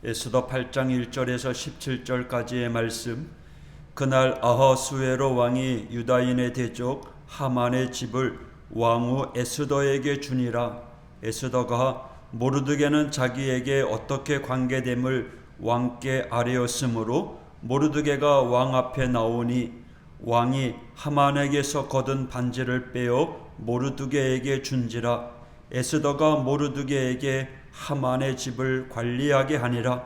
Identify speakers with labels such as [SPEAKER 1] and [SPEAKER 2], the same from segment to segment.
[SPEAKER 1] 에스더 8장 1절에서 17절까지의 말씀. 그날 아하수에로 왕이 유다인의 대적 하만의 집을 왕후 에스더에게 주니라. 에스더가 모르드게는 자기에게 어떻게 관계됨을 왕께 아뢰었으므로 모르드게가 왕 앞에 나오니 왕이 하만에게서 거둔 반지를 빼어 모르드게에게 준지라. 에스더가 모르드게에게 하만의 집을 관리하게 하니라.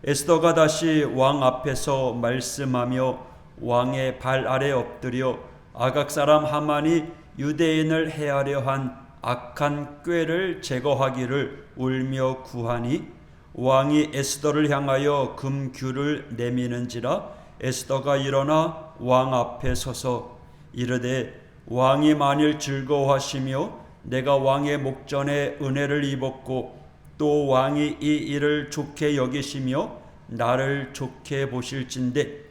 [SPEAKER 1] 에스더가 다시 왕 앞에서 말씀하며 왕의 발 아래 엎드려 아각 사람 하만이 유대인을 해하려 한 악한 꾀를 제거하기를 울며 구하니 왕이 에스더를 향하여 금규를 내미는지라. 에스더가 일어나 왕 앞에 서서 이르되 왕이 만일 즐거워하시며 내가 왕의 목전에 은혜를 입었고 또 왕이 이 일을 좋게 여기시며 나를 좋게 보실진대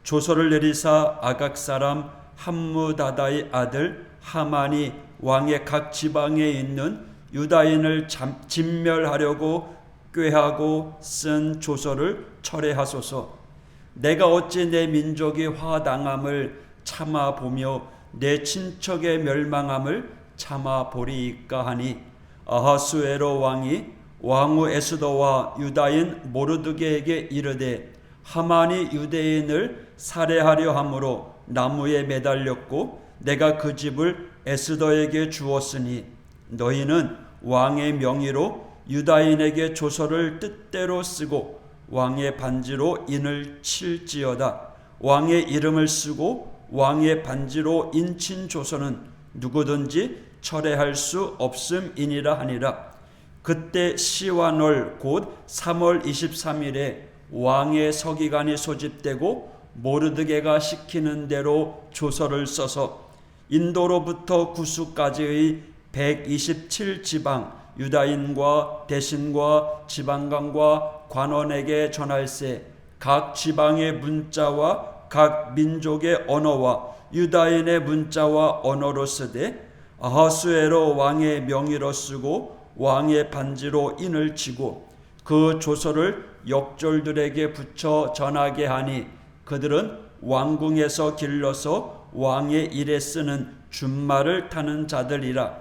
[SPEAKER 1] 조서를 내리사 아각 사람 함무다다의 아들 하만이 왕의 각 지방에 있는 유다인을 진멸하려고 꾀하고 쓴 조서를 철회하소서. 내가 어찌 내 민족이 화당함을 참아 보며 내 친척의 멸망함을 참아 보리이까 하니 아하수에로 왕이 왕후 에스더와 유다인 모르드게에게 이르되 하만이 유대인을 살해하려 함으로 나무에 매달렸고 내가 그 집을 에스더에게 주었으니 너희는 왕의 명의로 유다인에게 조서를 뜻대로 쓰고 왕의 반지로 인을 칠지어다. 왕의 이름을 쓰고 왕의 반지로 인친 조서는 누구든지 철회할 수 없음이니라 하니라. 그때 시와놀 곧 3월 23일에 왕의 서기관이 소집되고 모르드게가 시키는 대로 조서를 써서 인도로부터 구수까지의 127지방 유다인과 대신과 지방관과 관원에게 전할세. 각 지방의 문자와 각 민족의 언어와 유다인의 문자와 언어로 쓰되 아하수에로 왕의 명의로 쓰고 왕의 반지로 인을 치고 그 조서를 역졸들에게 붙여 전하게 하니 그들은 왕궁에서 길러서 왕의 일에 쓰는 준말을 타는 자들이라.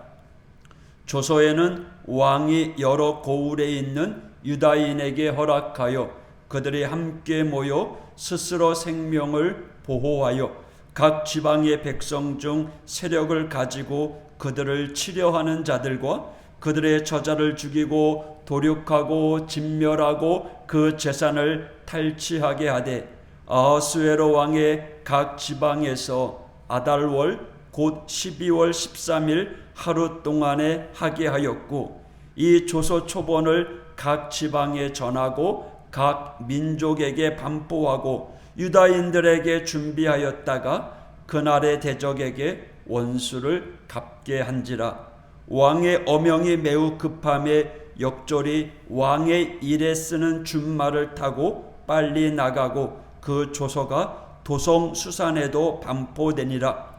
[SPEAKER 1] 조서에는 왕이 여러 고을에 있는 유다인에게 허락하여 그들이 함께 모여 스스로 생명을 보호하여 각 지방의 백성 중 세력을 가지고 그들을 치려하는 자들과 그들의 저자를 죽이고 도륙하고 진멸하고 그 재산을 탈취하게 하되 아하수에로 왕의 각 지방에서 아달월 곧 12월 13일 하루 동안에 하게 하였고 이 조서 초본을 각 지방에 전하고 각 민족에게 반포하고 유다인들에게 준비하였다가 그날의 대적에게 원수를 갚게 한지라. 왕의 어명이 매우 급함에 역졸이 왕의 일에 쓰는 준말을 타고 빨리 나가고 그 조서가 도성 수산에도 반포되니라.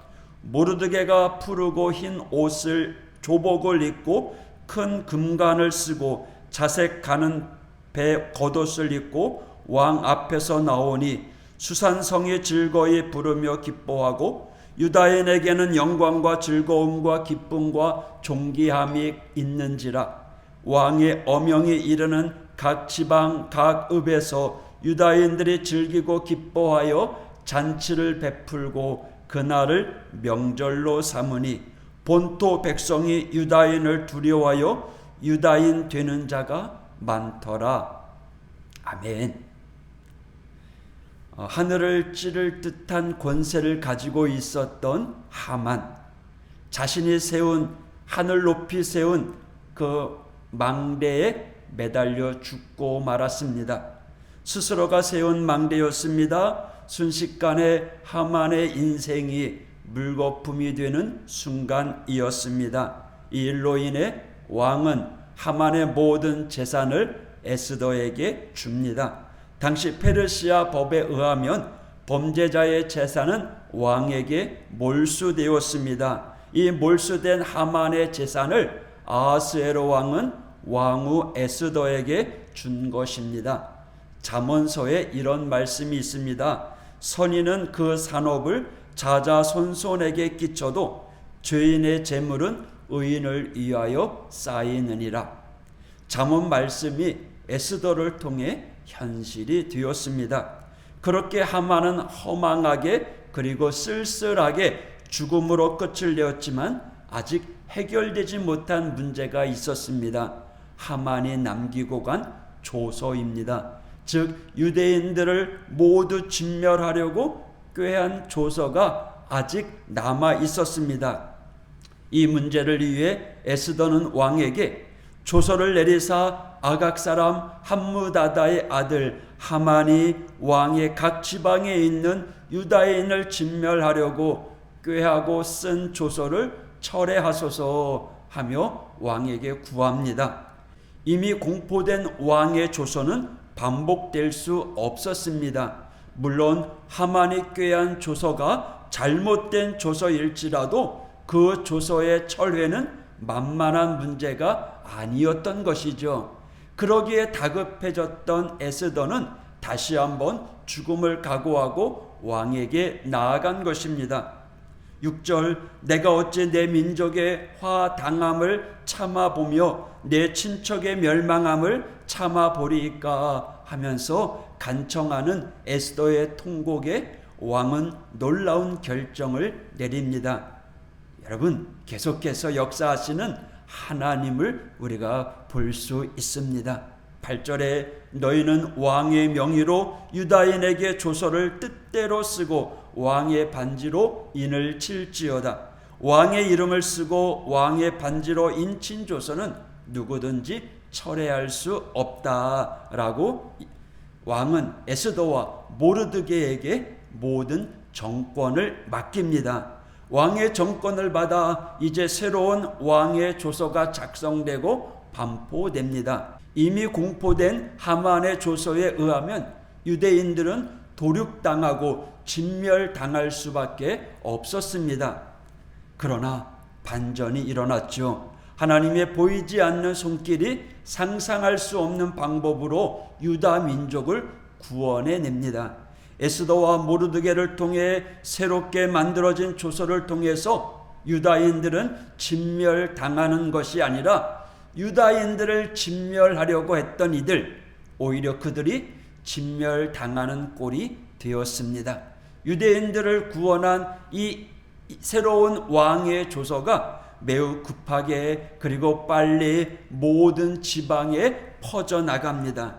[SPEAKER 1] 모르드게가 푸르고 흰 옷을 조복을 입고 큰 금관을 쓰고 자색 가는 배 겉옷을 입고 왕 앞에서 나오니 수산성이 즐거이 부르며 기뻐하고 유다인에게는 영광과 즐거움과 기쁨과 존귀함이 있는지라. 왕의 어명이 이르는 각 지방 각 읍에서 유다인들이 즐기고 기뻐하여 잔치를 베풀고 그날을 명절로 삼으니 본토 백성이 유다인을 두려워하여 유다인 되는 자가 많더라. 아멘. 하늘을 찌를 듯한 권세를 가지고 있었던 하만, 자신이 세운 하늘 높이 세운 그 망대에 매달려 죽고 말았습니다. 스스로가 세운 망대였습니다. 순식간에 하만의 인생이 물거품이 되는 순간이었습니다. 이 일로 인해 왕은 하만의 모든 재산을 에스더에게 줍니다. 당시 페르시아 법에 의하면 범죄자의 재산은 왕에게 몰수되었습니다. 이 몰수된 하만의 재산을 아하스에로 왕은 왕후 에스더에게 준 것입니다. 잠언서에 이런 말씀이 있습니다. 선인은 그 산업을 자자손손에게 끼쳐도 죄인의 재물은 의인을 위하여 쌓이느니라. 잠언 말씀이 에스더를 통해 현실이 되었습니다. 그렇게 하만은 허망하게 그리고 쓸쓸하게 죽음으로 끝을 내었지만 아직 해결되지 못한 문제가 있었습니다. 하만이 남기고 간 조서입니다. 즉 유대인들을 모두 진멸하려고 꾀한 조서가 아직 남아 있었습니다. 이 문제를 위해 에스더는 왕에게 조서를 내리사 아각 사람 함무다다의 아들 하만이 왕의 각 지방에 있는 유다인을 진멸하려고 꾀하고 쓴 조서를 철회하소서 하며 왕에게 구합니다. 이미 공포된 왕의 조서는 반복될 수 없었습니다. 물론 하만이 꾀한 조서가 잘못된 조서일지라도 그 조서의 철회는 만만한 문제가 아니었던 것이죠. 그러기에 다급해졌던 에스더는 다시 한번 죽음을 각오하고 왕에게 나아간 것입니다. 6절 내가 어찌 내 민족의 화당함을 참아보며 내 친척의 멸망함을 참아보리이까 하면서 간청하는 에스더의 통곡에 왕은 놀라운 결정을 내립니다. 여러분, 계속해서 역사하시는 하나님을 우리가 볼 수 있습니다. 8절에 너희는 왕의 명의로 유다인에게 조서를 뜻대로 쓰고 왕의 반지로 인을 칠지어다. 왕의 이름을 쓰고 왕의 반지로 인친 조서는 누구든지 철회할 수 없다라고 왕은 에스더와 모르드게에게 모든 정권을 맡깁니다. 왕의 정권을 받아 이제 새로운 왕의 조서가 작성되고 반포됩니다. 이미 공포된 하만의 조서에 의하면 유대인들은 도륙당하고 진멸당할 수밖에 없었습니다. 그러나 반전이 일어났죠. 하나님의 보이지 않는 손길이 상상할 수 없는 방법으로 유다 민족을 구원해냅니다. 에스더와 모르드게를 통해 새롭게 만들어진 조서를 통해서 유다인들은 진멸당하는 것이 아니라 유다인들을 진멸하려고 했던 이들, 오히려 그들이 진멸당하는 꼴이 되었습니다. 유대인들을 구원한 이 새로운 왕의 조서가 매우 급하게 그리고 빨리 모든 지방에 퍼져나갑니다.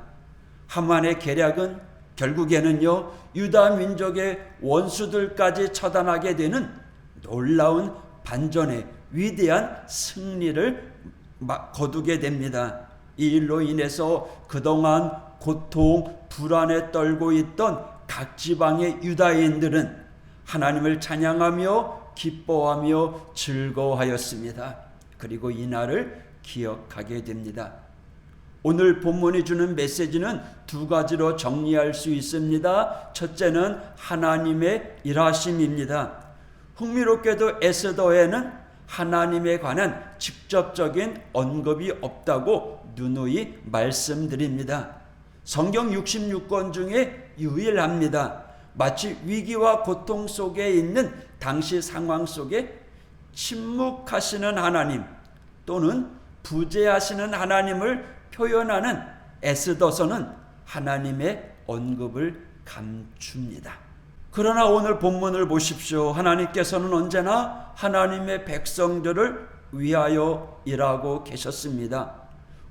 [SPEAKER 1] 하만의 계략은 결국에는요, 유다 민족의 원수들까지 처단하게 되는 놀라운 반전의 위대한 승리를 거두게 됩니다. 이 일로 인해서 그동안 고통, 불안에 떨고 있던 각 지방의 유다인들은 하나님을 찬양하며 기뻐하며 즐거워하였습니다. 그리고 이 날을 기억하게 됩니다. 오늘 본문이 주는 메시지는 두 가지로 정리할 수 있습니다. 첫째는 하나님의 일하심입니다. 흥미롭게도 에스더에는 하나님에 관한 직접적인 언급이 없다고 누누이 말씀드립니다. 성경 66권 중에 유일합니다. 마치 위기와 고통 속에 있는 당시 상황 속에 침묵하시는 하나님 또는 부재하시는 하나님을 표현하는 에스더서는 하나님의 언급을 감춥니다. 그러나 오늘 본문을 보십시오. 하나님께서는 언제나 하나님의 백성들을 위하여 일하고 계셨습니다.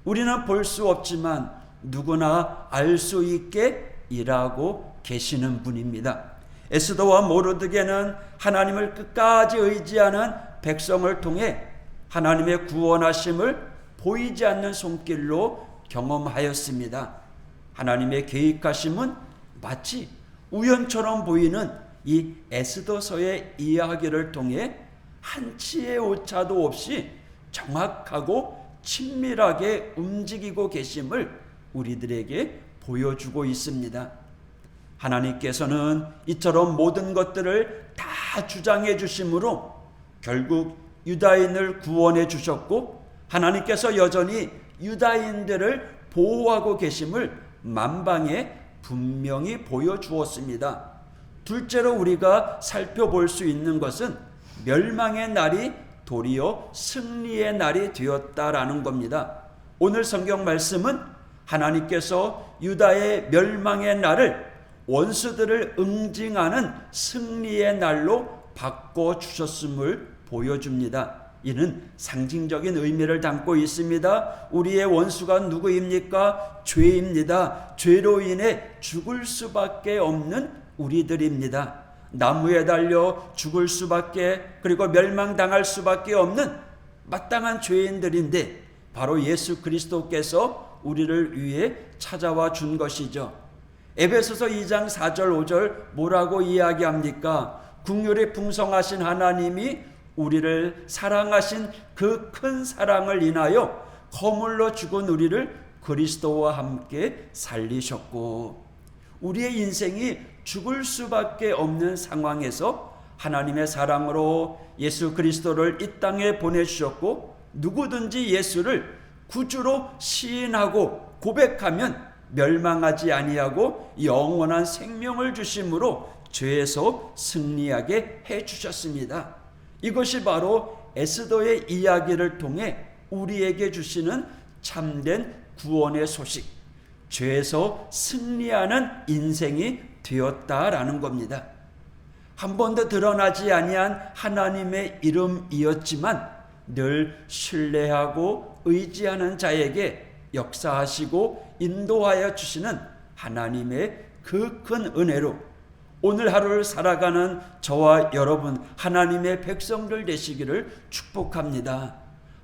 [SPEAKER 1] 우리는 볼 수 없지만 누구나 알 수 있게 일하고 계시는 분입니다. 에스더와 모르드게는 하나님을 끝까지 의지하는 백성을 통해 하나님의 구원하심을 보이지 않는 손길로 경험하였습니다. 하나님의 계획하심은 마치 우연처럼 보이는 이 에스더서의 이야기를 통해 한치의 오차도 없이 정확하고 친밀하게 움직이고 계심을 우리들에게 보여주고 있습니다. 하나님께서는 이처럼 모든 것들을 다 주장해 주심으로 결국 유다인을 구원해 주셨고 하나님께서 여전히 유다인들을 보호하고 계심을 만방에 분명히 보여주었습니다. 둘째로 우리가 살펴볼 수 있는 것은 멸망의 날이 도리어 승리의 날이 되었다라는 겁니다. 오늘 성경 말씀은 하나님께서 유다의 멸망의 날을 원수들을 응징하는 승리의 날로 바꿔주셨음을 보여줍니다. 이는 상징적인 의미를 담고 있습니다. 우리의 원수가 누구입니까? 죄입니다. 죄로 인해 죽을 수밖에 없는 우리들입니다. 나무에 달려 죽을 수밖에, 그리고 멸망당할 수밖에 없는 마땅한 죄인들인데 바로 예수 그리스도께서 우리를 위해 찾아와 준 것이죠. 에베소서 2장 4절 5절 뭐라고 이야기합니까? 긍휼이 풍성하신 하나님이 우리를 사랑하신 그 큰 사랑을 인하여 거물로 죽은 우리를 그리스도와 함께 살리셨고, 우리의 인생이 죽을 수밖에 없는 상황에서 하나님의 사랑으로 예수 그리스도를 이 땅에 보내주셨고, 누구든지 예수를 구주로 시인하고 고백하면 멸망하지 아니하고 영원한 생명을 주심으로 죄에서 승리하게 해주셨습니다. 이것이 바로 에스더의 이야기를 통해 우리에게 주시는 참된 구원의 소식, 죄에서 승리하는 인생이 되었다라는 겁니다. 한 번도 드러나지 아니한 하나님의 이름이었지만 늘 신뢰하고 의지하는 자에게 역사하시고 인도하여 주시는 하나님의 그 큰 은혜로 오늘 하루를 살아가는 저와 여러분 하나님의 백성들 되시기를 축복합니다.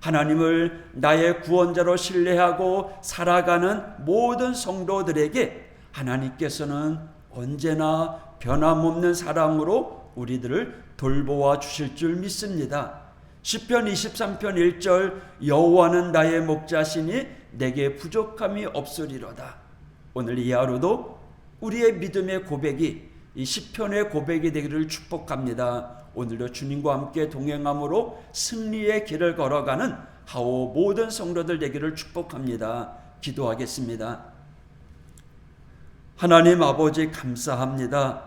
[SPEAKER 1] 하나님을 나의 구원자로 신뢰하고 살아가는 모든 성도들에게 하나님께서는 언제나 변함없는 사랑으로 우리들을 돌보아 주실 줄 믿습니다. 시편 23편 1절 여호와는 나의 목자시니 내게 부족함이 없으리로다. 오늘 이 하루도 우리의 믿음의 고백이 이 시편의 고백이 되기를 축복합니다. 오늘도 주님과 함께 동행함으로 승리의 길을 걸어가는 하오 모든 성도들 되기를 축복합니다. 기도하겠습니다. 하나님 아버지 감사합니다.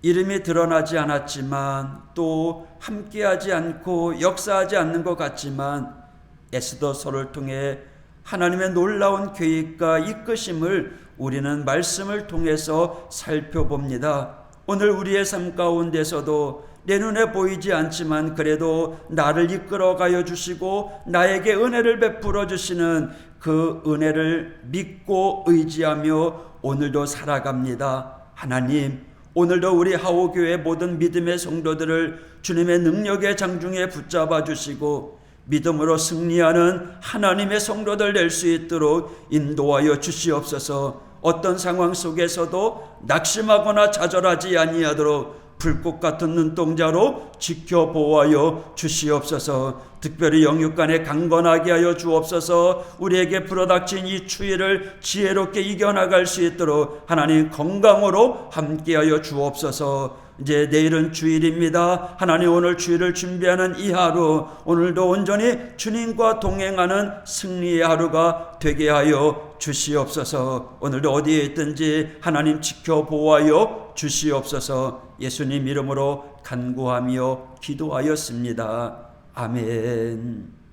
[SPEAKER 1] 이름이 드러나지 않았지만 또 함께하지 않고 역사하지 않는 것 같지만 에스더서를 통해 하나님의 놀라운 계획과 이끄심을 우리는 말씀을 통해서 살펴봅니다. 오늘 우리의 삶 가운데서도 내 눈에 보이지 않지만 그래도 나를 이끌어가여 주시고 나에게 은혜를 베풀어 주시는 그 은혜를 믿고 의지하며 오늘도 살아갑니다. 하나님, 오늘도 우리 하오교회 모든 믿음의 성도들을 주님의 능력의 장중에 붙잡아 주시고 믿음으로 승리하는 하나님의 성도들 될 수 있도록 인도하여 주시옵소서. 어떤 상황 속에서도 낙심하거나 좌절하지 아니하도록 불꽃 같은 눈동자로 지켜보아여 주시옵소서. 특별히 영육간에 강건하게 하여 주옵소서. 우리에게 불어닥친 이 추위를 지혜롭게 이겨나갈 수 있도록 하나님 건강으로 함께하여 주옵소서. 이제 내일은 주일입니다. 하나님 오늘 주일을 준비하는 이 하루, 오늘도 온전히 주님과 동행하는 승리의 하루가 되게 하여 주시옵소서. 오늘도 어디에 있든지 하나님 지켜보아여 주시옵소서. 예수님 이름으로 간구하며 기도하였습니다. 아멘.